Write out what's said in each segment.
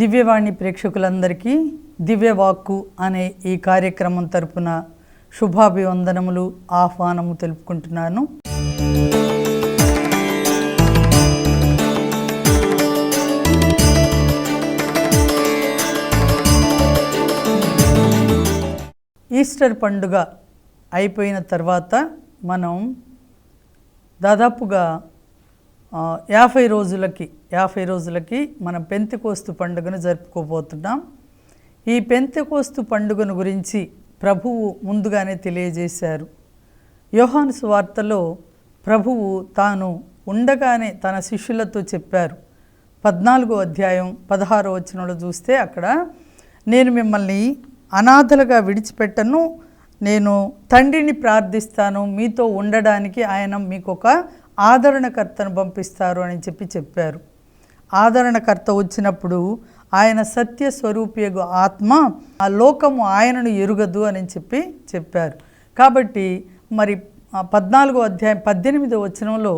దివ్యవాణి ప్రేక్షకులందరికీ దివ్యవాక్కు అనే ఈ కార్యక్రమం తరపున శుభాభివందనములు ఆహ్వానము తెలుపుకుంటున్నాను. ఈస్టర్ పండుగ అయిపోయిన తర్వాత మనం దాదాపుగా 50 రోజులకి మనం పెంతెకోస్తు పండుగను జరుపుకోబోతున్నాం. ఈ పెంతెకోస్తు పండుగను గురించి ప్రభువు ముందుగానే తెలియజేశారు. యోహాను సువార్తలో ప్రభువు తాను ఉండగానే తన శిష్యులతో చెప్పారు. 14వ అధ్యాయం 16వ వచనంలో చూస్తే అక్కడ, నేను మిమ్మల్ని అనాథలుగా విడిచిపెట్టను, నేను తండ్రిని ప్రార్థిస్తాను, మీతో ఉండడానికి ఆయన మీకు ఒక ఆదరణకర్తను పంపిస్తారు అని చెప్పారు. ఆదరణకర్త వచ్చినప్పుడు ఆయన సత్య స్వరూపియగు ఆత్మ, ఆ లోకము ఆయనను ఎరుగదు అని చెప్పారు. కాబట్టి మరి 14వ అధ్యాయం 18వ వచనంలో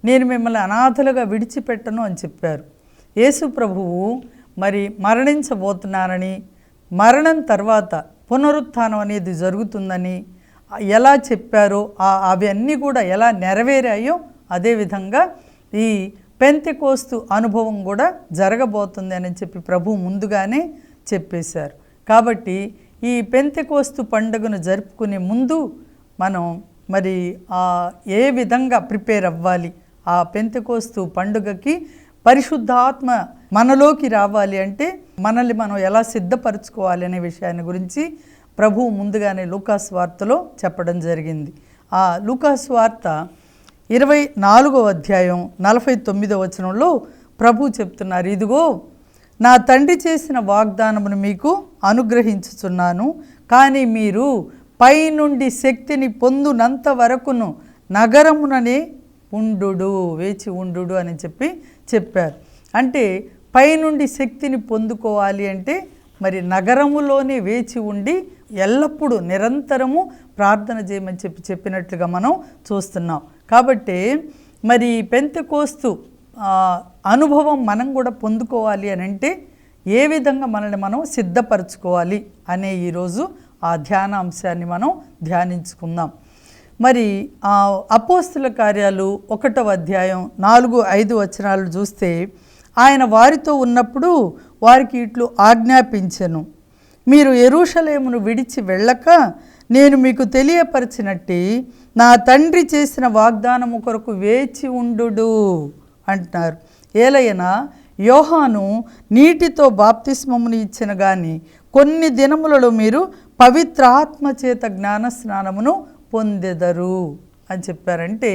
నేను మిమ్మల్ని అనాథలుగా విడిచిపెట్టను అని చెప్పారు. యేసు ప్రభువు మరి మరణించబోతున్నానని, మరణం తర్వాత పునరుత్థానం అనేది జరుగుతుందని ఎలా చెప్పారో అవన్నీ కూడా ఎలా నెరవేరాయో అదేవిధంగా ఈ పెంతెకోస్తు అనుభవం కూడా జరగబోతుంది అని ప్రభువు ముందుగానే చెప్పేశారు. కాబట్టి ఈ పెంతెకోస్తు పండుగను జరుపుకునే ముందు మనం మరి ఏ విధంగా ప్రిపేర్ అవ్వాలి, ఆ పెంతెకోస్తు పండుగకి పరిశుద్ధాత్మ మనలోకి రావాలి అంటే మనల్ని మనం ఎలా సిద్ధపరచుకోవాలి అనే విషయాన్ని గురించి ప్రభువు ముందుగానే లూకాసు వార్తలో చెప్పడం జరిగింది. ఆ లూకాసు వార్త 24వ అధ్యాయం 49వ వచనంలో ప్రభు చెప్తున్నారు, ఇదిగో నా తండ్రి చేసిన వాగ్దానమును మీకు అనుగ్రహించుచున్నాను, కానీ మీరు పైనుండి శక్తిని పొందునంత వరకును నగరముననే వేచి ఉండు అని చెప్పారు. అంటే పైనుండి శక్తిని పొందుకోవాలి అంటే మరి నగరములోనే వేచి ఉండి ఎల్లప్పుడూ నిరంతరము ప్రార్థన చేయమని చెప్పినట్లుగా మనం చూస్తున్నాం. కాబట్టి మరి పెంతెకోస్తు అనుభవం మనం కూడా పొందుకోవాలి అని అంటే ఏ విధంగా మనల్ని మనం సిద్ధపరచుకోవాలి అనే ఈరోజు ఆ ధ్యాన అంశాన్ని మనం ధ్యానించుకుందాం. మరి అపోస్తుల కార్యాలు 1వ అధ్యాయం 4-5 వచనాలు చూస్తే, ఆయన వారితో ఉన్నప్పుడు వారికి ఇట్లు ఆజ్ఞాపించెను, మీరు యెరూషలేమును విడిచి వెళ్ళక నేను మీకు తెలియపరిచినట్టి నా తండ్రి చేసిన వాగ్దానము కొరకు వేచి ఉండు అంటున్నారు. ఏలయనా యోహాను నీటితో బాప్తిస్మమును ఇచ్చిన కానీ కొన్ని దినములలో మీరు పవిత్ర ఆత్మ చేత జ్ఞానస్నానమును పొందెదరు అని చెప్పారంటే,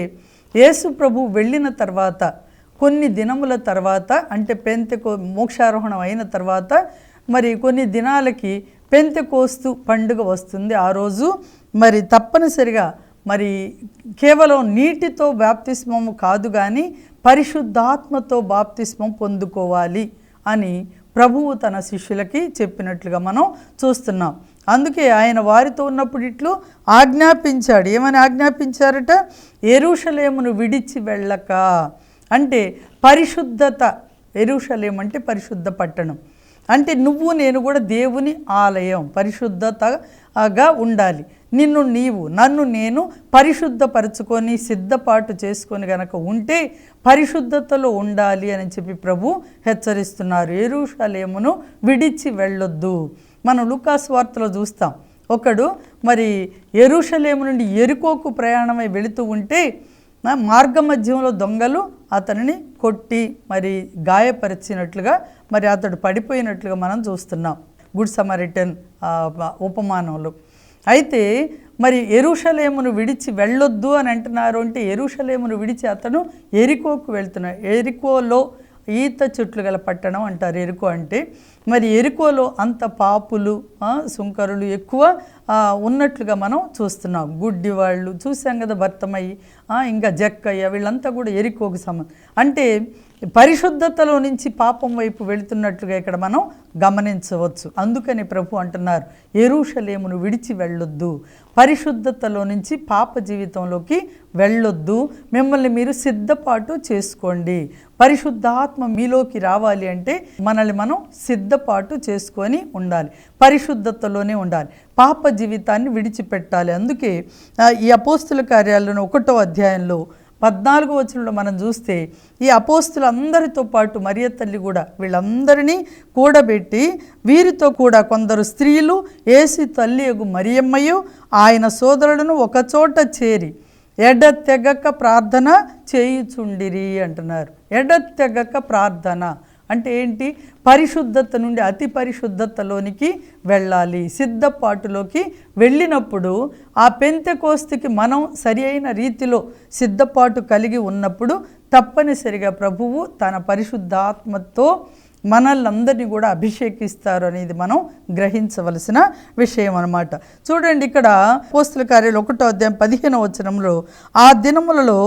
యేసు ప్రభు వెళ్ళిన తర్వాత కొన్ని దినముల తర్వాత, అంటే మోక్షారోహణం అయిన తర్వాత మరి కొన్ని దినాలకి పెంతెకోస్తు పండుగ వస్తుంది. ఆ రోజు మరి తప్పనిసరిగా మరి కేవలం నీటితో బాప్తిస్మము కాదు కానీ పరిశుద్ధాత్మతో బాప్తిస్మం పొందుకోవాలి అని ప్రభువు తన శిష్యులకి చెప్పినట్లుగా మనం చూస్తున్నాం. అందుకే ఆయన వారితో ఉన్నప్పుడు ఇట్లు ఆజ్ఞాపించాడు. ఏమని ఆజ్ఞాపించారట? యెరూషలేమును విడిచి వెళ్ళక, అంటే పరిశుద్ధత. యెరూషలేము అంటే పరిశుద్ధ పట్టణం, అంటే నువ్వు నేను కూడా దేవుని ఆలయం, పరిశుద్ధతగా ఉండాలి. నన్ను నేను పరిశుద్ధపరచుకొని సిద్ధపాటు చేసుకొని గనక ఉంటే పరిశుద్ధతలో ఉండాలి అని ప్రభు హెచ్చరిస్తున్నారు. యెరూషలేమును విడిచి వెళ్ళొద్దు. మనం లూకాసు వార్తలో చూస్తాం, ఒకడు మరి యెరూషలేము నుండి యెరికోకు ప్రయాణమై వెళుతూ ఉంటే మార్గ మధ్యంలో దొంగలు అతనిని కొట్టి మరి గాయపరిచినట్లుగా, మరి అతడు పడిపోయినట్లుగా మనం చూస్తున్నాం గుడ్ సమరిటన్ ఉపమానంలో. అయితే మరి యెరూషలేమును విడిచి వెళ్ళొద్దు అని అంటున్నారు. అంటే యెరూషలేమును విడిచి అతను యెరికోకు వెళ్తున్నాడు. యెరికోలో ఈత చెట్లు గల పట్టణం అంటారు యెరికో అంటే. మరి యెరికోలో అంత పాపులు, సుంకరులు ఎక్కువ ఉన్నట్లుగా మనం చూస్తున్నాం. గుడ్డి వాళ్ళు చూసాం కదా, భర్తమయ్యి, ఇంకా జక్కయ్య, వీళ్ళంతా కూడా యెరికోకు సంబంధం. అంటే పరిశుద్ధతలో నుంచి పాపం వైపు వెళుతున్నట్లుగా ఇక్కడ మనం గమనించవచ్చు. అందుకని ప్రభు అంటున్నారు, యెరూషలేమును విడిచి వెళ్ళొద్దు, పరిశుద్ధతలో నుంచి పాప జీవితంలోకి వెళ్ళొద్దు, మిమ్మల్ని మీరు సిద్ధపాటు చేసుకోండి. పరిశుద్ధాత్మ మీలోకి రావాలి అంటే మనల్ని మనం సిద్ధ సిద్ధపాటు చేసుకొని ఉండాలి, పరిశుద్ధతలోనే ఉండాలి, పాప జీవితాన్ని విడిచిపెట్టాలి. అందుకే ఈ అపోస్తుల కార్యాలను 1వ అధ్యాయంలో 14వ వచనంలో మనం చూస్తే ఈ అపోస్తులందరితో పాటు మరియ తల్లి కూడా వీళ్ళందరినీ కూడబెట్టి వీరితో కూడా కొందరు స్త్రీలు యేసు తల్లి యగు మరియమ్మయు ఆయన సోదరులను ఒకచోట చేరి ఎడతెగక ప్రార్థన చేయుచుండిరి అంటున్నారు. ఎడతెగక ప్రార్థన అంటే ఏంటి? పరిశుద్ధత నుండి అతి పరిశుద్ధతలోనికి వెళ్ళాలి. సిద్ధపాటులోకి వెళ్ళినప్పుడు ఆ పెంతెకోస్తుకి మనం సరి అయిన రీతిలో సిద్ధపాటు కలిగి ఉన్నప్పుడు తప్పనిసరిగా ప్రభువు తన పరిశుద్ధాత్మతో మనల్నందరినీ కూడా అభిషేకిస్తారు అనేది మనం గ్రహించవలసిన విషయం అన్నమాట. చూడండి, ఇక్కడ అపోస్తుల కార్యాలు 1వ అధ్యాయం 15వ వచనంలో ఆ దినములలో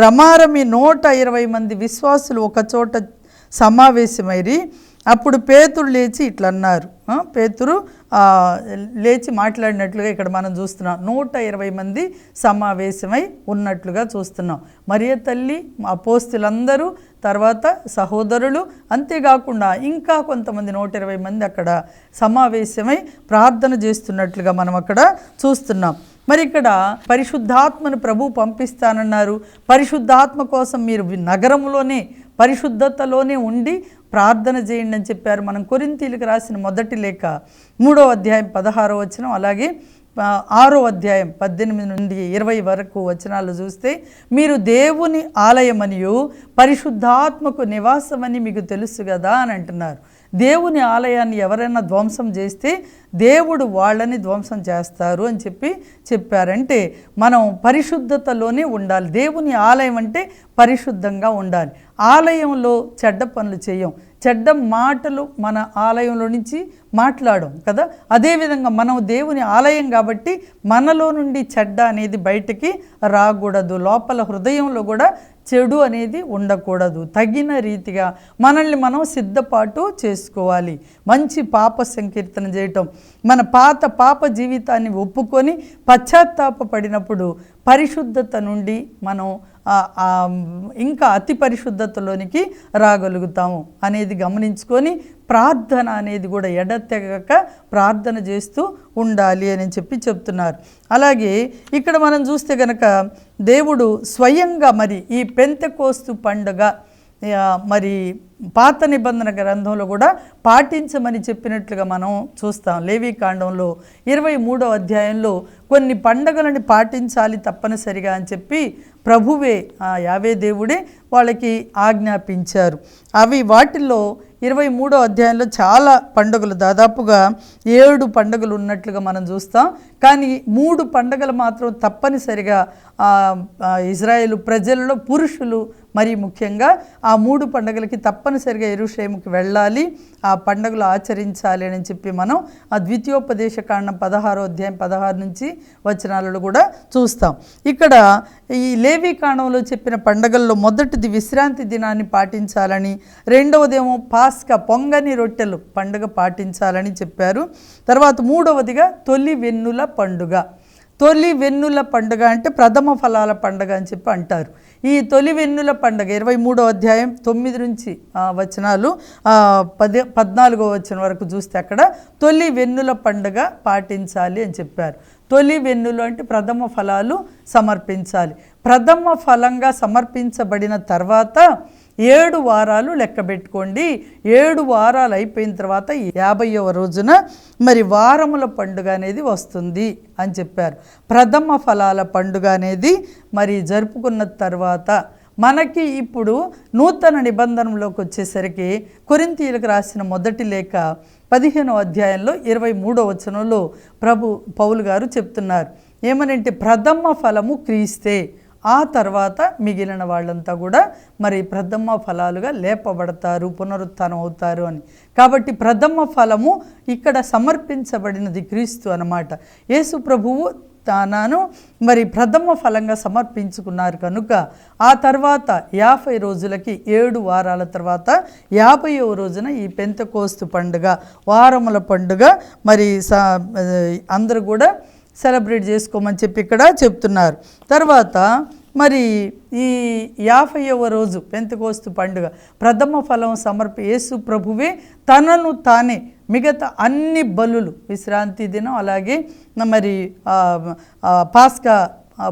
రమారమి 120 మంది విశ్వాసులు ఒకచోట సమావేశమైరి అప్పుడు పేతురు లేచి ఇట్లా అన్నారు. పేతురు లేచి మాట్లాడినట్లుగా ఇక్కడ మనం చూస్తున్నాం. 120 మంది సమావేశమై ఉన్నట్లుగా చూస్తున్నాం. మరియ తల్లి, అపోస్తులందరూ, తర్వాత సహోదరులు, అంతేకాకుండా ఇంకా కొంతమంది 120 మంది అక్కడ సమావేశమై ప్రార్థన చేస్తున్నట్లుగా మనం అక్కడ చూస్తున్నాం. మరి ఇక్కడ పరిశుద్ధాత్మను ప్రభు పంపిస్తానన్నారు. పరిశుద్ధాత్మ కోసం మీరు నగరంలోనే పరిశుద్ధతలోనే ఉండి ప్రార్థన చేయండి అని చెప్పారు. మనం కొరింథీయులకు రాసిన మొదటి లేఖ 3వ అధ్యాయం 16వ వచనం, అలాగే 6వ అధ్యాయం 18 నుండి 20 వరకు వచనాలు చూస్తే మీరు దేవుని ఆలయమనియు పరిశుద్ధాత్మకు నివాసమని మీకు తెలుసు కదా అని అంటున్నారు. దేవుని ఆలయాన్ని ఎవరైనా ధ్వంసం చేస్తే దేవుడు వాళ్ళని ధ్వంసం చేస్తారు అని చెప్పారంటే మనం పరిశుద్ధతలోనే ఉండాలి. దేవుని ఆలయం అంటే పరిశుద్ధంగా ఉండాలి. ఆలయంలో చెడ్డ పనులు చేయం, చెడ్డ మాటలు మన ఆలయంలో నుంచి మాట్లాడం కదా. అదేవిధంగా మనం దేవుని ఆలయం కాబట్టి మనలో నుండి చెడ్డ అనేది బయటికి రాకూడదు. లోపల హృదయంలో కూడా చెడు అనేది ఉండకూడదు. తగిన రీతిగా మనల్ని మనం సిద్ధపాటు చేసుకోవాలి. మంచి పాప సంకీర్తన చేయటం, మన పాప జీవితాన్ని ఒప్పుకొని పశ్చాత్తాపపడినప్పుడు పరిశుద్ధత నుండి మనం ఇంకా అతి పరిశుద్ధతలోనికి రాగలుగుతాము అనేది గమనించుకొని ప్రార్థన అనేది కూడా ఎడతెగక ప్రార్థన చేస్తూ ఉండాలి అని చెప్తున్నారు. అలాగే ఇక్కడ మనం చూస్తే కనుక దేవుడు స్వయంగా మరి ఈ పెంతెకోస్తు పండుగ మరి పాత నిబంధన గ్రంథంలో కూడా పాటించమని చెప్పినట్లుగా మనం చూస్తాం. లేవీకాండంలో 23వ అధ్యాయంలో కొన్ని పండుగలను పాటించాలి తప్పనిసరిగా అని చెప్పి ప్రభువే యావే దేవుడే వాళ్ళకి ఆజ్ఞాపించారు. వాటిల్లో 23వ అధ్యాయంలో చాలా పండుగలు, దాదాపుగా 7 పండుగలు ఉన్నట్లుగా మనం చూస్తాం. కానీ 3 పండుగలు మాత్రం తప్పనిసరిగా ఇజ్రాయేలు ప్రజలలో పురుషులు మరి ముఖ్యంగా ఆ 3 పండుగలకి తప్పనిసరిగా యెరూషలేముకి వెళ్ళాలి, ఆ పండుగలు ఆచరించాలి అని చెప్పి మనం ఆ ద్వితీయోపదేశకాండం 16వ అధ్యాయం 16 నుంచి వచనాలలో కూడా చూస్తాం. ఇక్కడ ఈ లేవీకాండంలో చెప్పిన పండుగల్లో మొదటిది విశ్రాంతి దినాన్ని పాటించాలని, రెండవదేమో పాస్కా పొంగని రొట్టెలు పండుగ పాటించాలని చెప్పారు. తర్వాత మూడవదిగా తొలి వెన్నుల పండుగ. తొలి వెన్నుల పండుగ అంటే ప్రథమ ఫలాల పండుగ అని చెప్పి అంటారు. ఈ తొలి వెన్నుల పండుగ 23వ అధ్యాయం 9 నుంచి వచనాలు 14వ వచనం వరకు చూస్తే అక్కడ తొలి వెన్నుల పండుగ పాటించాలి అని చెప్పారు. తొలి వెన్నులు అంటే ప్రథమ ఫలాలు సమర్పించాలి. ప్రథమ ఫలంగా సమర్పించబడిన తర్వాత 7 వారాలు లెక్క పెట్టుకోండి. 7 వారాలు అయిపోయిన తర్వాత 50వ రోజున మరి వారముల పండుగ అనేది వస్తుంది అని చెప్పారు. ప్రథమ ఫలాల పండుగ అనేది మరి జరుపుకున్న తర్వాత మనకి ఇప్పుడు నూతన నిబంధనలోకి వచ్చేసరికి కొరింథీయులకు రాసిన మొదటి లేఖ 15వ అధ్యాయంలో 23వ వచనంలో పౌలు గారు చెప్తున్నారు. ఏమనంటే ప్రథమ ఫలము క్రీస్తే, ఆ తర్వాత మిగిలిన వాళ్ళంతా కూడా మరి ప్రథమ ఫలాలుగా లేపబడతారు, పునరుత్థానం అవుతారు అని. కాబట్టి ప్రథమ ఫలము ఇక్కడ సమర్పించబడినది క్రీస్తు అన్నమాట. యేసు ప్రభువు తాను మరి ప్రథమ ఫలంగా సమర్పించుకున్నారు కనుక ఆ తర్వాత 50 రోజులకి 7 వారాల తర్వాత 50వ రోజున ఈ పెంతెకోస్తు పండుగ, వారముల పండుగ మరి అందరూ కూడా సెలబ్రేట్ చేసుకోమని చెప్పి ఇక్కడ చెప్తున్నారు. తర్వాత మరి ఈ 50వ రోజు పెంతెకోస్తు పండుగ ప్రథమ ఫలం యేసు ప్రభువే తనను తానే మిగతా అన్ని బలులు, విశ్రాంతి దినం, అలాగే మరి పాస్కా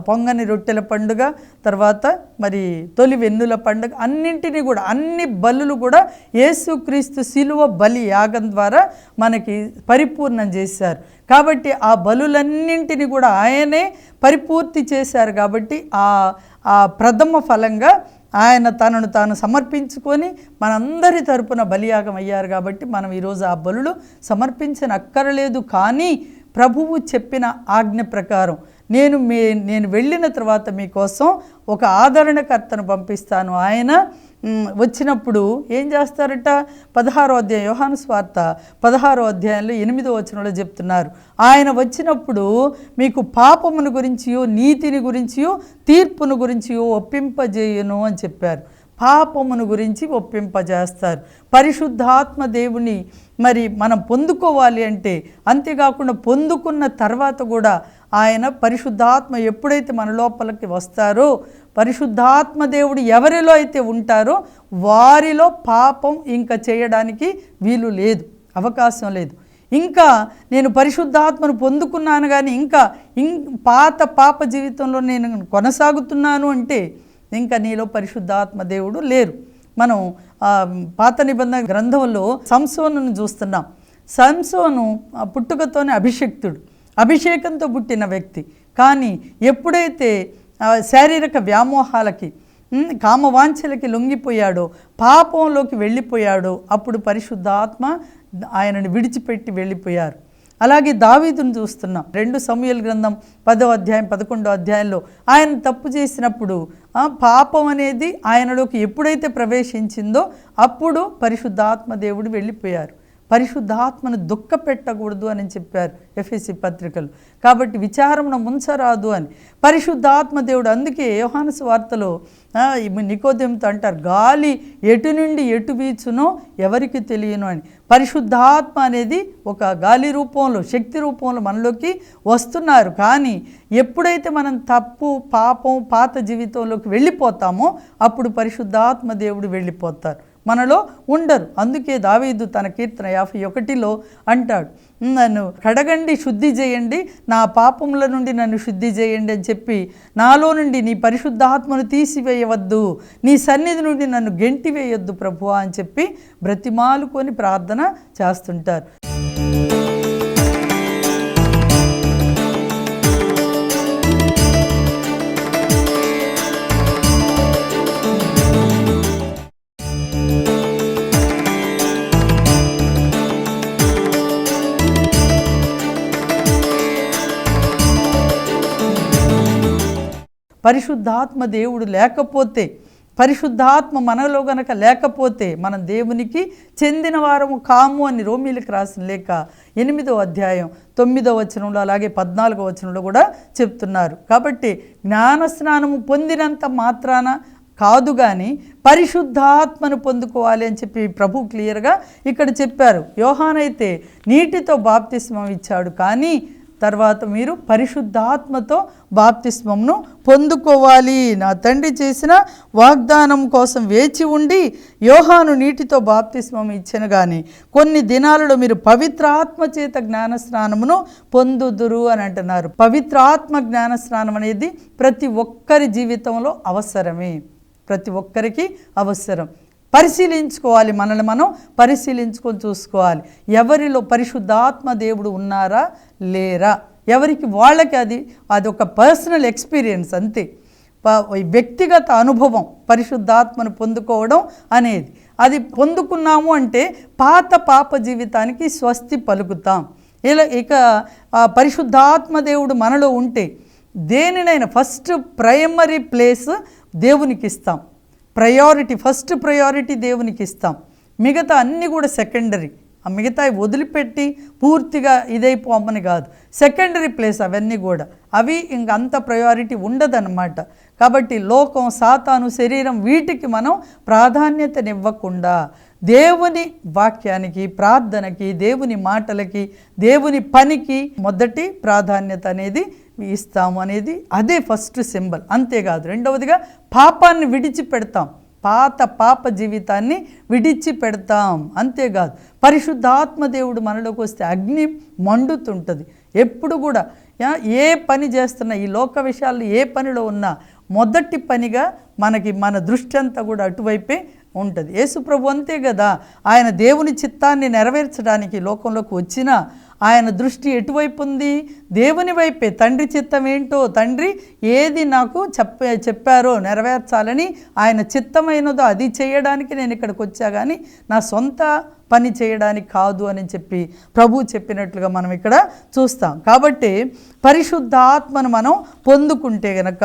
పొంగని రొట్టెల పండుగ, తర్వాత మరి తొలి వెన్నుల పండుగ, అన్నింటినీ కూడా అన్ని బలులు కూడా యేసుక్రీస్తు శిలువ బలి యాగం ద్వారా మనకి పరిపూర్ణం చేశారు. కాబట్టి ఆ బలులన్నింటినీ కూడా ఆయనే పరిపూర్తి చేశారు. కాబట్టి ఆ ప్రథమ ఫలంగా ఆయన తనను తాను సమర్పించుకొని మనందరి తరపున బలియాగం అయ్యారు. కాబట్టి మనం ఈరోజు ఆ బలులు సమర్పించనక్కరలేదు. కానీ ప్రభువు చెప్పిన ఆజ్ఞ ప్రకారం నేను వెళ్ళిన తర్వాత మీకోసం ఒక ఆదరణకర్తను పంపిస్తాను. ఆయన వచ్చినప్పుడు ఏం చేస్తారట? 16వ అధ్యాయం, యోహాను సువార్త 16వ అధ్యాయంలో 8వ వచనంలో చెప్తున్నారు, ఆయన వచ్చినప్పుడు మీకు పాపమును గురించియో నీతిని గురించియో తీర్పును గురించియో ఒప్పింపజేయును అని చెప్పారు. పాపమును గురించి ఒప్పింపజేస్తారు. పరిశుద్ధాత్మ దేవుని మరి మనం పొందుకోవాలి అంటే, అంతేకాకుండా పొందుకున్న తర్వాత కూడా ఆయన పరిశుద్ధాత్మ ఎప్పుడైతే మన లోపలికి వస్తారో, పరిశుద్ధాత్మ దేవుడు ఎవరిలో అయితే ఉంటారో వారిలో పాపం ఇంకా చేయడానికి వీలు లేదు, అవకాశం లేదు. ఇంకా నేను పరిశుద్ధాత్మను పొందుకున్నాను కానీ ఇంకా పాప జీవితంలో నేను కొనసాగుతున్నాను అంటే ఇంకా నీలో పరిశుద్ధాత్మ దేవుడు లేరు. మనం పాత నిబంధన గ్రంథంలో సంసోనును చూస్తున్నాం. సంసోను పుట్టుకతోనే అభిషేకంతో పుట్టిన వ్యక్తి. కానీ ఎప్పుడైతే శారీరక వ్యామోహాలకి, కామవాంఛలకి లొంగిపోయాడో, పాపంలోకి వెళ్ళిపోయాడో, అప్పుడు పరిశుద్ధాత్మ ఆయనను విడిచిపెట్టి వెళ్ళిపోయారు. అలాగే దావీదును చూస్తున్నాం. 2 సమూయేలు గ్రంథం 10వ అధ్యాయం 11వ అధ్యాయంలో ఆయన తప్పు చేసినప్పుడు పాపం అనేది ఆయనలోకి ఎప్పుడైతే ప్రవేశించిందో అప్పుడు పరిశుద్ధాత్మ దేవుడు వెళ్ళిపోయారు. పరిశుద్ధాత్మను దుఃఖ పెట్టకూడదు అని చెప్పారు ఎఫెసీ పత్రికలు. కాబట్టి విచారమున ముంచరాదు అని పరిశుద్ధాత్మ దేవుడు. అందుకే యోహాను సువార్తలో నికోదేముతో అంటారు, గాలి ఎటు నుండి ఎటు వీచునో ఎవరికి తెలియను అని. పరిశుద్ధాత్మ అనేది ఒక గాలి రూపంలో, శక్తి రూపంలో మనలోకి వస్తున్నారు. కానీ ఎప్పుడైతే మనం తప్పు, పాపం, పాత జీవితంలోకి వెళ్ళిపోతామో అప్పుడు పరిశుద్ధాత్మ దేవుడు వెళ్ళిపోతారు, మనలో ఉండరు. అందుకే దావీదు తన కీర్తన 51లో అంటాడు, నన్ను కడగండి, శుద్ధి చేయండి, నా పాపముల నుండి నన్ను శుద్ధి చేయండి అని చెప్పి, నాలో నుండి నీ పరిశుద్ధాత్మను తీసివేయవద్దు, నీ సన్నిధి నుండి నన్ను గెంటివేయొద్దు ప్రభువా అని చెప్పి బ్రతిమాలుకొని ప్రార్థన చేస్తుంటారు. పరిశుద్ధాత్మ దేవుడు లేకపోతే, పరిశుద్ధాత్మ మనలో గనక లేకపోతే మనం దేవునికి చెందిన వారము కాము అని రోమీలకు రాసిన లేఖ 8వ అధ్యాయం 9వ వచనంలో అలాగే 14వ వచనంలో కూడా చెప్తున్నారు. కాబట్టి జ్ఞానస్నానము పొందినంత మాత్రాన కాదు కానీ పరిశుద్ధాత్మను పొందుకోవాలి అని చెప్పి ప్రభు క్లియర్గా ఇక్కడ చెప్పారు. యోహానైతే నీటితో బాప్తిస్మం ఇచ్చాడు, కానీ తర్వాత మీరు పరిశుద్ధాత్మతో బాప్తిస్మమును పొందుకోవాలి. నా తండ్రి చేసిన వాగ్దానం కోసం వేచి ఉండి యోహాను నీటితో బాప్తిస్మం ఇచ్చెను కానీ కొన్ని దినాలలో మీరు పవిత్రాత్మ చేత జ్ఞానస్నానమును పొందుదురు అని అంటున్నారు. పవిత్రాత్మ జ్ఞానస్నానం అనేది ప్రతి ఒక్కరి జీవితంలో అవసరమే, ప్రతి ఒక్కరికి అవసరం. పరిశీలించుకోవాలి, మనల్ని మనం పరిశీలించుకొని చూసుకోవాలి, ఎవరిలో పరిశుద్ధాత్మ దేవుడు ఉన్నారా లేరా. ఎవరికి వాళ్ళకి అది ఒక పర్సనల్ ఎక్స్పీరియన్స్ అంతే, వ్యక్తిగత అనుభవం పరిశుద్ధాత్మను పొందుకోవడం అనేది. అది పొందుకున్నాము అంటే పాప జీవితానికి స్వస్తి పలుకుతాం. ఇక పరిశుద్ధాత్మ దేవుడు మనలో ఉంటే దేనినైనా ఫస్ట్ ప్రైమరీ ప్లేస్ దేవునికి ఇస్తాం, ఫస్ట్ ప్రయారిటీ దేవునికి ఇస్తాం. మిగతా అన్నీ కూడా సెకండరీ. ఆ మిగతా వదిలిపెట్టి పూర్తిగా ఇదైపోమని కాదు, సెకండరీ ప్లేస్ అవన్నీ కూడా. అవి ఇంకంత ప్రయారిటీ ఉండదన్నమాట. కాబట్టి లోకం, సాతాను, శరీరం వీటికి మనం ప్రాధాన్యతనివ్వకుండా దేవుని వాక్యానికి, ప్రార్థనకి, దేవుని మాటలకి, దేవుని పనికి మొదటి ప్రాధాన్యత అనేది ఇస్తాము అనేది అదే ఫస్ట్ సింబల్. అంతేకాదు, రెండవదిగా పాపాన్ని విడిచిపెడతాం, పాప జీవితాన్ని విడిచిపెడతాం. అంతేకాదు, పరిశుద్ధాత్మ దేవుడు మనలోకి వస్తే అగ్ని మండుతుంటుంది. ఎప్పుడు కూడా ఏ పని చేస్తున్నా, ఈ లోక విషయాల్లో ఏ పనిలో ఉన్నా మొదటి పనిగా మన దృష్టి అంతా కూడా అటువైపే ఉంటుంది. యేసుప్రభు అంతే కదా, ఆయన దేవుని చిత్తాన్ని నెరవేర్చడానికి లోకంలోకి వచ్చినా ఆయన దృష్టి ఎటువైపు ఉంది? దేవుని వైపే. తండ్రి చిత్తం ఏంటో, తండ్రి ఏది నాకు చెప్పారో నెరవేర్చాలని, ఆయన చిత్తమైనదో అది చేయడానికి నేను ఇక్కడికి వచ్చా, కానీ నా సొంత పని చేయడానికి కాదు అని చెప్పి ప్రభు చెప్పినట్లుగా మనం ఇక్కడ చూస్తాం. కాబట్టి పరిశుద్ధాత్మను మనం పొందుకుంటే గనక,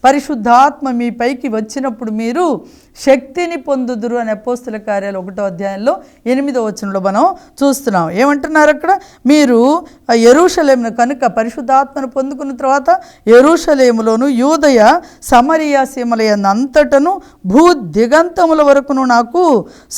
పరిశుద్ధాత్మ మీ పైకి వచ్చినప్పుడు మీరు శక్తిని పొందుదురు అని అపోస్తల కార్యాలు 1వ అధ్యాయంలో 8వ వచనంలో మనం చూస్తున్నాం. ఏమంటున్నారు అక్కడ? మీరు యెరూషలేమును కనుక పరిశుద్ధాత్మను పొందుకున్న తర్వాత యెరూషలేములోను యూదయ సమరియా సీమలయందు అంతటను భూ దిగంతముల వరకును నాకు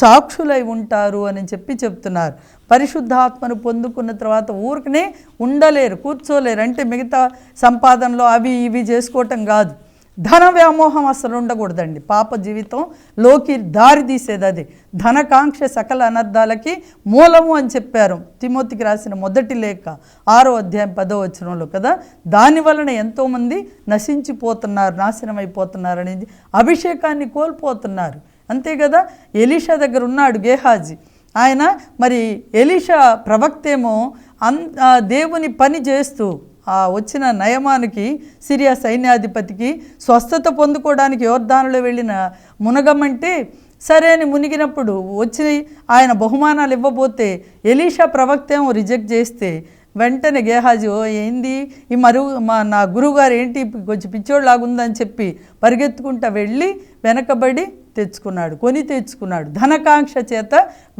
సాక్షులై ఉంటారు అని చెప్తున్నారు. పరిశుద్ధాత్మను పొందుకున్న తర్వాత ఊరికనే ఉండలేరు, కూర్చోలేరు. అంటే మిగతా సంపాదనలో అవి ఇవి చేసుకోవటం కాదు, ధన వ్యామోహం అసలు ఉండకూడదండి. పాప జీవితంలోకి దారి తీసేది అది. ధనకాంక్ష సకల అనర్థాలకి మూలము అని చెప్పారు తిమోతికి రాసిన మొదటి లేఖ 6వ అధ్యాయం 10వ వచనంలో కదా. దాని వలన ఎంతోమంది నశించిపోతున్నారు, నాశనం అయిపోతున్నారు అనేది, అభిషేకాన్ని కోల్పోతున్నారు. అంతే కదా. ఎలీషా దగ్గర ఉన్నాడు గేహాజీ, ఆయన మరి ఎలీషా ప్రవక్తేమో దేవుని పని చేస్తూ వచ్చిన నయమానికి, సిరియా సైన్యాధిపతికి స్వస్థత పొందుకోవడానికి యోర్దానులో వెళ్ళిన మునగమంటే సరే అని మునిగినప్పుడు వచ్చి ఆయన బహుమానాలు ఇవ్వబోతే ఎలీషా ప్రవక్తేమో రిజెక్ట్ చేస్తే వెంటనే గేహాజీ, ఏంది ఈ నా గురువుగారు ఏంటి కొంచెం పిచ్చోళ్ళలాగుందని చెప్పి పరిగెత్తుకుంటా వెళ్ళి వెనకబడి కొని తెచ్చుకున్నాడు. ధనకాంక్ష చేత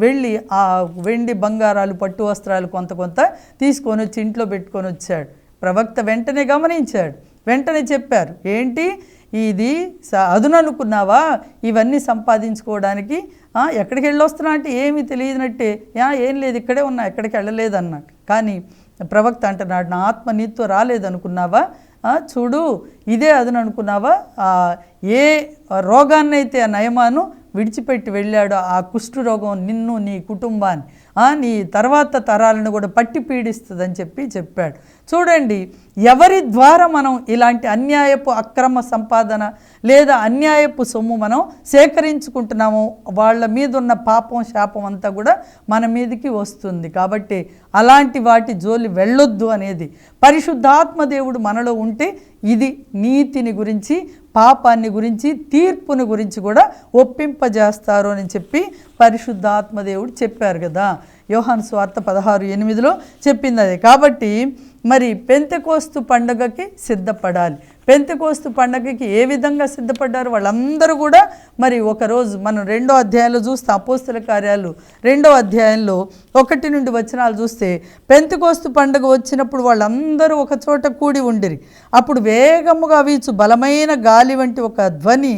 వెళ్ళి ఆ వెండి బంగారాలు పట్టు వస్త్రాలు కొంత తీసుకొని వచ్చి ఇంట్లో పెట్టుకొని వచ్చాడు. ప్రవక్త వెంటనే గమనించాడు, వెంటనే చెప్పారు, ఏంటి ఇది అదుననుకున్నావా ఇవన్నీ సంపాదించుకోవడానికి? ఎక్కడికి వెళ్ళొస్తున్నా అంటే ఏమీ తెలియనట్టే, ఏం లేదు ఇక్కడే ఉన్నా, ఎక్కడికి వెళ్ళలేదు అన్నాడు. కానీ ప్రవక్త అంటున్నాడు, నా ఆత్మ నీతో రాలేదనుకున్నావా? చూడు ఇదే అదును అనుకున్నావా? ఏ రోగాన్నైతే ఆ నయమాను విడిచిపెట్టి వెళ్ళాడో ఆ కుష్టు రోగం నిన్ను, నీ కుటుంబాన్ని, నీ తర్వాత తరాలను కూడా పట్టి పీడిస్తుందని చెప్పాడు. చూడండి, ఎవరి ద్వారా మనం ఇలాంటి అన్యాయపు అక్రమ సంపాదన లేదా అన్యాయపు సొమ్ము మనం సేకరించుకుంటున్నామో వాళ్ళ మీద ఉన్న పాపం శాపం అంతా కూడా మన మీదకి వస్తుంది. కాబట్టి అలాంటి వాటి జోలి వెళ్ళొద్దు అనేది పరిశుద్ధాత్మ దేవుడు మనలో ఉంటే ఇది నీతిని గురించి, పాపాన్ని గురించి, తీర్పుని గురించి కూడా ఒప్పింపజేస్తారు అని చెప్పి పరిశుద్ధాత్మ దేవుడు చెప్పారు కదా. యోహాను సువార్త 16:8 చెప్పింది అదే. కాబట్టి మరి పెంతెకోస్తు పండుగకి సిద్ధపడాలి. పెంతెకోస్తు పండుగకి ఏ విధంగా సిద్ధపడ్డారు వాళ్ళందరూ కూడా? మరి ఒకరోజు మనం 2వ అధ్యాయంలో చూస్తే, అపోస్తల కార్యాలు 2వ అధ్యాయంలో 1 నుండి వచనాలు చూస్తే, పెంతెకోస్తు పండుగ వచ్చినప్పుడు వాళ్ళందరూ ఒక చోట కూడి ఉండిరి. అప్పుడు వేగముగా వీచు బలమైన గాలి వంటి ఒక ధ్వని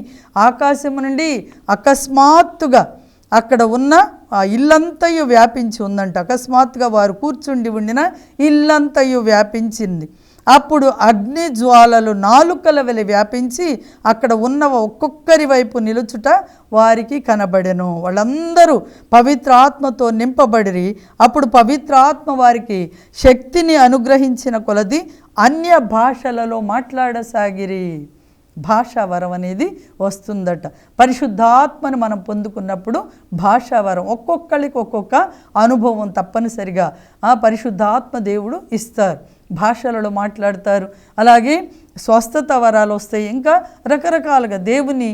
ఆకాశం నుండి అకస్మాత్తుగా అక్కడ ఉన్న ఆ ఇల్లంతయు వ్యాపించి ఉందంట. అకస్మాత్తుగా వారు కూర్చుండి ఉండిన ఇల్లంతయు వ్యాపించింది. అప్పుడు అగ్ని జ్వాలలు నాలుకల వెలి వ్యాపించి అక్కడ ఉన్న ఒక్కొక్కరి వైపు నిలుచుట వారికి కనబడెను. వాళ్ళందరూ పవిత్ర ఆత్మతో నింపబడిరి. అప్పుడు పవిత్ర ఆత్మ వారికి శక్తిని అనుగ్రహించిన కొలది అన్య భాషలలో మాట్లాడసాగిరి. భాషావరం అనేది వస్తుందట. పరిశుద్ధాత్మను మనం పొందుకున్నప్పుడు భాషావరం, ఒక్కొక్కరికి ఒక్కొక్క అనుభవం తప్పనిసరిగా ఆ పరిశుద్ధాత్మ దేవుడు ఇస్తారు. భాషలలో మాట్లాడతారు. అలాగే స్వస్థత వరాలు వస్తాయి. ఇంకా రకరకాలుగా దేవుని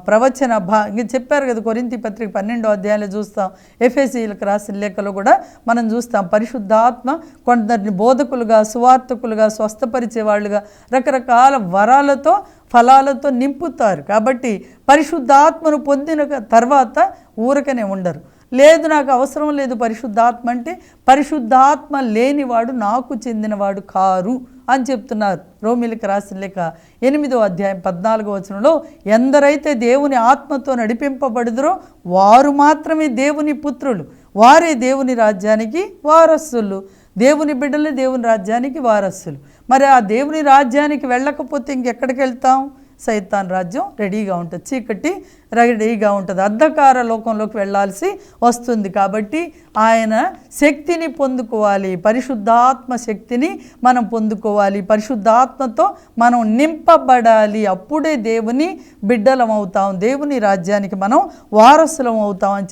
ప్రవచన ఇంకా చెప్పారు కదా, కొరింథీ పత్రిక 12వ అధ్యాయంలో చూస్తాం, ఎఫెసీయులకు రాసిన లేఖలో కూడా మనం చూస్తాం. పరిశుద్ధాత్మ కొందరిని బోధకులుగా, సువార్తకులుగా, స్వస్థపరిచేవాళ్ళుగా రకరకాల వరాలతో, ఫలాలతో నింపుతారు. కాబట్టి పరిశుద్ధాత్మను పొందిన తర్వాత ఊరకనే ఉండరు. లేదు నాకు అవసరం లేదు పరిశుద్ధాత్మ అంటే, పరిశుద్ధాత్మ లేనివాడు నాకు చెందినవాడు కారు అని చెప్తున్నారు. రోమీయులకు రాసిన లేఖ 8వ అధ్యాయం 14వ వచనంలో, ఎందరైతే దేవుని ఆత్మతో నడిపింపబడుదురో వారు మాత్రమే దేవుని పుత్రులు, వారే దేవుని రాజ్యానికి వారసులు. దేవుని బిడ్డలే దేవుని రాజ్యానికి వారసులు. మరి ఆ దేవుని రాజ్యానికి వెళ్ళకపోతే ఇంకెక్కడికి వెళ్తాం? సైతాన్ రాజ్యం రెడీగా ఉంటుంది, చీకటి రెడీగా ఉంటుంది, అంధకార లోకంలోకి వెళ్ళాల్సి వస్తుంది. కాబట్టి ఆయన శక్తిని పొందుకోవాలి, పరిశుద్ధాత్మ శక్తిని మనం పొందుకోవాలి, పరిశుద్ధాత్మతో మనం నింపబడాలి. అప్పుడే దేవుని బిడ్డలం అవుతాం, దేవుని రాజ్యానికి మనం వారసులం అవుతాం అని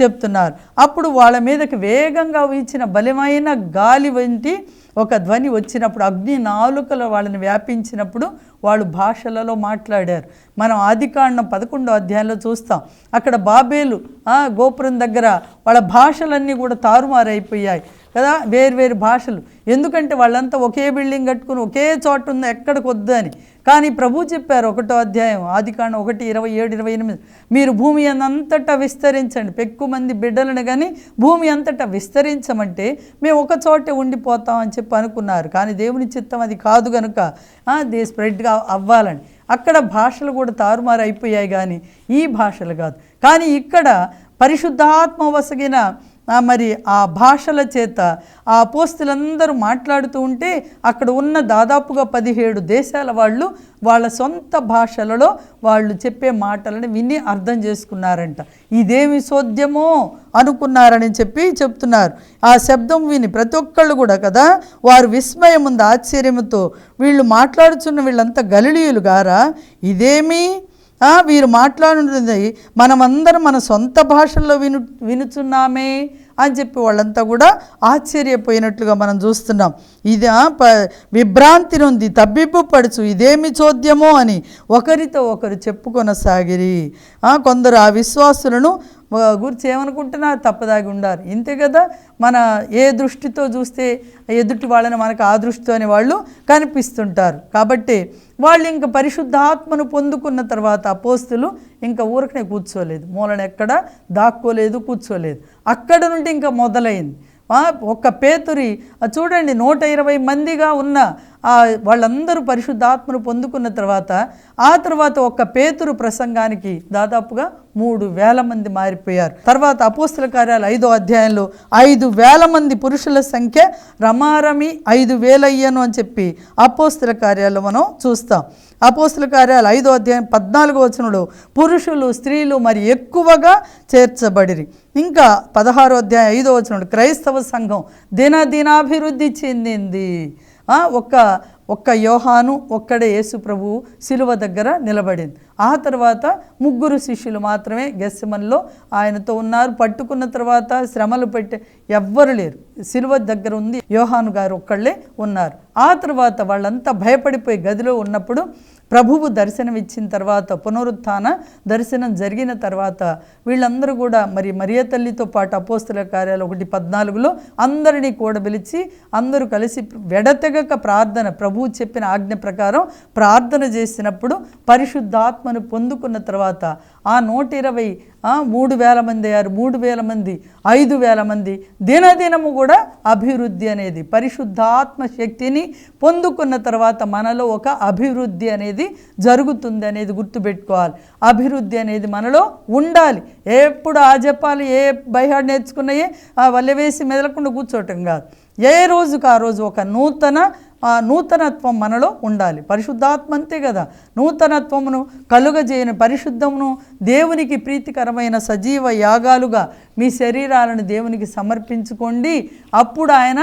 చెప్తున్నారు. అప్పుడు వాళ్ళ మీదకి వేగంగా వీచిన బలమైన గాలి వంటి ఒక ధ్వని వచ్చినప్పుడు, అగ్ని నాలుకలు వాళ్ళని వ్యాపించినప్పుడు వాళ్ళు భాషలలో మాట్లాడారు. మనం ఆదికాండం 11వ అధ్యాయంలో చూస్తాం. అక్కడ బాబేలు గోపురం దగ్గర వాళ్ళ భాషలన్నీ కూడా తారుమారైపోయాయి కదా, వేరు భాషలు. ఎందుకంటే వాళ్ళంతా ఒకే బిల్డింగ్ కట్టుకుని ఒకే చోట ఉంది, ఎక్కడికి వద్దు అని. కానీ ప్రభు చెప్పారు 1వ అధ్యాయం ఆదికాండం 1:27-28, మీరు భూమి అంతటా విస్తరించండి, పెక్కు మంది బిడ్డలను కానీ భూమి అంతటా విస్తరించమంటే మేము ఒక చోటే ఉండిపోతాం అని అనుకున్నారు. కానీ దేవుని చిత్తం అది కాదు కనుక అది స్ప్రెడ్గా అవ్వాలని అక్కడ భాషలు కూడా తారుమారు అయిపోయాయి, కానీ ఈ భాషలు కాదు. కానీ ఇక్కడ పరిశుద్ధాత్మ వసగిన మరి ఆ భాషల చేత ఆ అపోస్తులందరూ మాట్లాడుతూ ఉంటే అక్కడ ఉన్న దాదాపుగా 17 దేశాల వాళ్ళు వాళ్ళ సొంత భాషలలో వాళ్ళు చెప్పే మాటలను విని అర్థం చేసుకున్నారంట. ఇదేమి సోద్యమో అనుకున్నారని చెప్తున్నారు. ఆ శబ్దం విని ప్రతి ఒక్కళ్ళు కూడా కదా, వారు విస్మయం ఉంది, ఆశ్చర్యంతో వీళ్ళు మాట్లాడుచున్న వీళ్ళంతా గలిలీయులు గారా, ఇదేమి వీరు మాట్లాడుతుంది మనమందరం మన సొంత భాషల్లో వినుచున్నామే అని వాళ్ళంతా కూడా ఆశ్చర్యపోయినట్లుగా మనం చూస్తున్నాం. ఇది విభ్రాంతి నుండి తబ్బిబ్బు పడుచు ఇదేమి చోద్యమో అని ఒకరితో ఒకరు చెప్పుకొనసాగిరి. కొందరు ఆ విశ్వాసులను గురించి ఏమనుకుంటున్నారు, తప్పదాగి ఉండారు. ఇంతే కదా, మన ఏ దృష్టితో చూస్తే ఎదుటి వాళ్ళని మనకు ఆ దృష్టితోనే వాళ్ళు కనిపిస్తుంటారు. కాబట్టి వాళ్ళు ఇంకా పరిశుద్ధాత్మను పొందుకున్న తర్వాత అపోస్తులు ఇంకా ఊరకనే కూర్చోలేదు, మూలన ఎక్కడ దాక్కోలేదు, కూర్చోలేదు. అక్కడ నుండి ఇంకా మొదలైంది. ఒక్క పేతురి చూడండి, 120 మందిగా ఉన్న వాళ్ళందరూ పరిశుద్ధాత్మను పొందుకున్న తర్వాత ఆ తర్వాత ఒక్క పేతురు ప్రసంగానికి దాదాపుగా 3,000 మంది మారిపోయారు. తర్వాత అపోస్తుల కార్యాలు 5వ అధ్యాయంలో 5,000 మంది పురుషుల సంఖ్య రమారమి 5,000 అయ్యాను అని అపోస్తుల కార్యాల్లో మనం చూస్తాం. అపోస్తుల కార్యాలు 5వ అధ్యాయం 14వ వచనంలో పురుషులు స్త్రీలు మరి ఎక్కువగా చేర్చబడిరి. ఇంకా 16వ అధ్యాయం 5వ వచనంలో క్రైస్తవ సంఘం దినాభివృద్ధి చెందింది. ఒక్క యోహాను ఒక్కడే యేసు ప్రభువు శిలువ దగ్గర నిలబడింది. ఆ తర్వాత 3 శిష్యులు మాత్రమే గెత్సెమనీలో ఆయనతో ఉన్నారు. పట్టుకున్న తర్వాత శ్రమలు పెట్టే ఎవ్వరు లేరు, శిలువ దగ్గర ఉంది యోహాను గారు ఒక్కళ్ళే ఉన్నారు. ఆ తర్వాత వాళ్ళంతా భయపడిపోయి గదిలో ఉన్నప్పుడు ప్రభువు దర్శనం ఇచ్చిన తర్వాత, పునరుత్థాన దర్శనం జరిగిన తర్వాత వీళ్ళందరూ కూడా మరి మరియ తల్లితో పాటు అపోస్తుల కార్యాలు 1:14లో అందరినీ కూడబిలిచి అందరూ కలిసి వెడతెగక ప్రార్థన, ప్రభువు చెప్పిన ఆజ్ఞ ప్రకారం ప్రార్థన చేసినప్పుడు పరిశుద్ధాత్మను పొందుకున్న తర్వాత ఆ 120 3,000 మంది అయ్యారు, 3,000 మంది, 5,000 మంది. దినదినము కూడా అభివృద్ధి అనేది, పరిశుద్ధాత్మ శక్తిని పొందుకున్న తర్వాత మనలో ఒక అభివృద్ధి అనేది జరుగుతుంది అనేది గుర్తుపెట్టుకోవాలి. అభివృద్ధి అనేది మనలో ఉండాలి. ఎప్పుడు ఆ జపాలు ఏ బైహాడ్ నేర్చుకున్నాయే వల్లెవేసి మెదలకుండా కూర్చోవటం కాదు. ఏ రోజుకు ఆ రోజు ఒక నూతనత్వం మనలో ఉండాలి. పరిశుద్ధాత్మ అంతే కదా, నూతనత్వమును కలుగజేయని పరిశుద్ధమును దేవునికి ప్రీతికరమైన సజీవ యాగాలుగా మీ శరీరాలను దేవునికి సమర్పించుకోండి, అప్పుడు ఆయన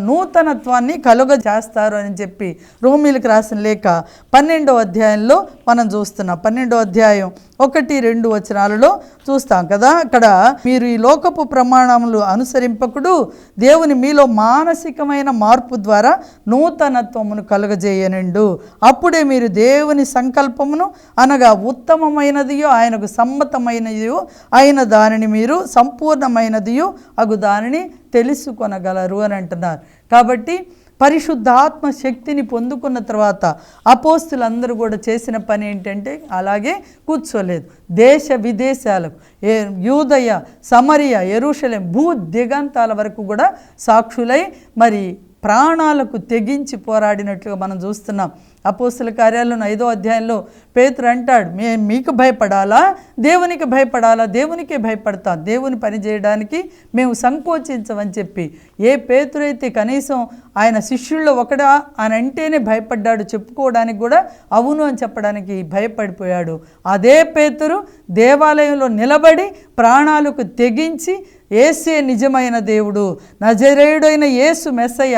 నూతనత్వాన్ని కలుగజేస్తారు అని రోమీలకు రాసిన లేఖ 12వ అధ్యాయంలో మనం చూస్తున్నాం. 12వ అధ్యాయం 1-2 వచనాలలో చూస్తాం కదా. అక్కడ మీరు ఈ లోకపు ప్రమాణములు అనుసరింపకుడు, దేవుని మీలో మానసికమైన మార్పు ద్వారా నూతనత్వమును కలుగజేయనండు, అప్పుడే మీరు దేవుని సంకల్పమును అనగా ఉత్తమమైనదియో ఆయనకు సమ్మతమైనదియో అయిన దానిని మీరు సంపూర్ణమైనదియో అగు దానిని తెలుసుకొనగలరు అని అంటున్నారు. కాబట్టి పరిశుద్ధాత్మ శక్తిని పొందుకున్న తర్వాత అపోస్తులందరూ కూడా చేసిన పని ఏంటంటే అలాగే కూర్చోలేదు. దేశ విదేశాలకు, యూదయ, సమరయ, యెరూషలేం, భూ దిగంతాల వరకు కూడా సాక్షులై మరి ప్రాణాలకు తెగించి పోరాడినట్లుగా మనం చూస్తున్నాం. అపోస్తల కార్యాలను 5వ అధ్యాయంలో పేతురు అంటాడు, మీకు భయపడాలా, దేవునికి భయపడాలా, దేవునికే భయపడతా, దేవుని పని చేయడానికి మేము సంకోచించమని చెప్పి ఏ పేతురైతే కనీసం ఆయన శిష్యుల్లో ఒకడా అని అంటేనే భయపడ్డాడు, చెప్పుకోవడానికి కూడా అవును అని చెప్పడానికి భయపడిపోయాడు. అదే పేతురు దేవాలయంలో నిలబడి ప్రాణాలకు తెగించి యేసే నిజమైన దేవుడు, నజరేయుడైన యేసు మెస్సయ్య,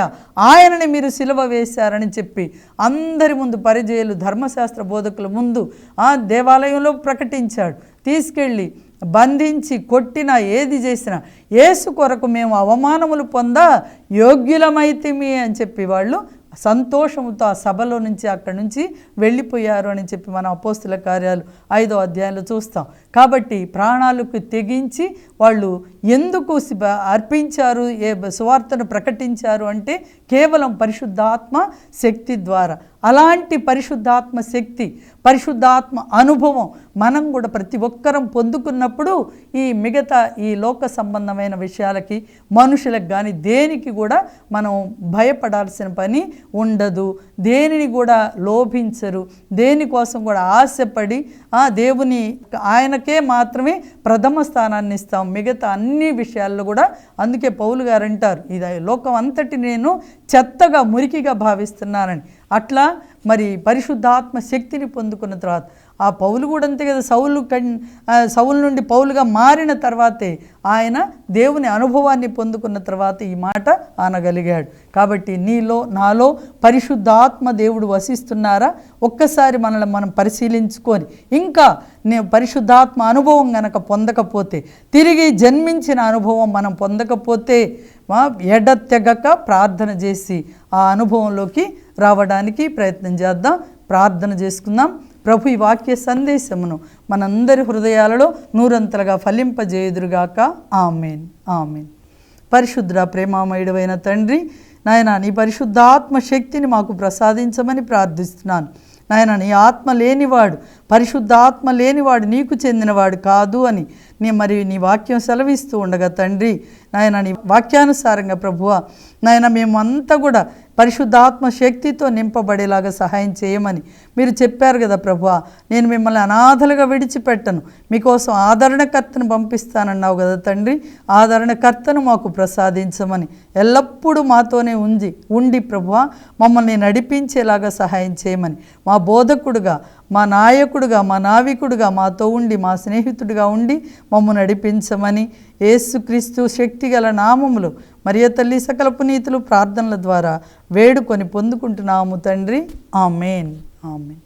ఆయనని మీరు సిలువ వేశారని చెప్పి అందరి ముందు పరిచయులు, ధర్మశాస్త్ర బోధకుల ముందు ఆ దేవాలయంలో ప్రకటించాడు. తీసుకెళ్ళి బంధించి కొట్టినా ఏది చేసినా యేసు కొరకు మేము అవమానములు పొందా యోగ్యులమైతిమి అని చెప్పి వాళ్ళు సంతోషంతో ఆ సభలో నుంచి అక్కడి నుంచి వెళ్ళిపోయారు అని చెప్పి మనం అపోస్తుల కార్యాలు 5వ అధ్యాయంలో చూస్తాం. కాబట్టి ప్రాణాలకు తెగించి వాళ్ళు ఎందుకు అర్పించారు, సువార్తను ప్రకటించారు అంటే కేవలం పరిశుద్ధాత్మ శక్తి ద్వారా. అలాంటి పరిశుద్ధాత్మ శక్తి, పరిశుద్ధాత్మ అనుభవం మనం కూడా ప్రతి ఒక్కరం పొందుకున్నప్పుడు ఈ మిగతా ఈ లోక సంబంధమైన విషయాలకి, మనుషులకు కానీ దేనికి కూడా మనం భయపడాల్సిన పని ఉండదు. దేనిని కూడా లోభించరు, దేనికోసం కూడా ఆశపడి దేవుని ఆయనకే మాత్రమే ప్రథమ స్థానాన్ని ఇస్తాం మిగతా అన్ని విషయాల్లో కూడా. అందుకే పౌలు గారు అంటారు, ఇది లోకం అంతటి నేను చెత్తగా మురికిగా భావిస్తున్నానని. అట్లా మరి పరిశుద్ధాత్మ శక్తిని పొందుకున్న తర్వాత ఆ పౌలు కూడా అంతే కదా, సౌలు నుండి పౌలుగా మారిన తర్వాతే ఆయన దేవుని అనుభవాన్ని పొందుకున్న తర్వాత ఈ మాట అనగలిగాడు. కాబట్టి నీలో నాలో పరిశుద్ధాత్మ దేవుడు వసిస్తున్నారా? ఒక్కసారి మనల్ని మనం పరిశీలించుకొని ఇంకా పరిశుద్ధాత్మ అనుభవం గనక పొందకపోతే, తిరిగి జన్మించిన అనుభవం మనం పొందకపోతే ఎడతెగక ప్రార్థన చేసి ఆ అనుభవంలోకి రావడానికి ప్రయత్నం చేద్దాం. ప్రార్థన చేసుకుందాం. ప్రభు ఈ వాక్య సందేశమును మనందరి హృదయాలలో నూరంతలుగా ఫలింపజేయుదురుగాక. ఆమేన్, ఆమేన్. పరిశుద్ధ ప్రేమామయుడైన తండ్రి, నాయన నీ పరిశుద్ధాత్మ శక్తిని మాకు ప్రసాదించమని ప్రార్థిస్తున్నాను. నాయన నీ ఆత్మ లేనివాడు, పరిశుద్ధాత్మ లేనివాడు నీకు చెందినవాడు కాదు అని మరి నీ వాక్యం సెలవిస్తూ ఉండగా తండ్రి, నాయన నీ వాక్యానుసారంగా ప్రభువా నాయన మేమంతా కూడా పరిశుద్ధాత్మ శక్తితో నింపబడేలాగా సహాయం చేయమని మీరు చెప్పారు కదా ప్రభువా. నేను మిమ్మల్ని అనాథలుగా విడిచిపెట్టను, మీకోసం ఆదరణకర్తను పంపిస్తానన్నావు కదా తండ్రి. ఆదరణకర్తను మాకు ప్రసాదించమని ఎల్లప్పుడూ మాతోనే ఉండి ప్రభువా మమ్మల్ని నడిపించేలాగా సహాయం చేయమని, మా బోధకుడుగా, మా నాయకుడుగా, మా నావికుడుగా మాతో ఉండి, మా స్నేహితుడిగా ఉండి మమ్మల్ని నడిపించమని యేసుక్రీస్తు శక్తిగల నామములు మరియ తల్లి సకల పునీతులు ప్రార్థనల ద్వారా వేడుకొని పొందుకుంటున్నాము తండ్రి. ఆమేన్, ఆమేన్.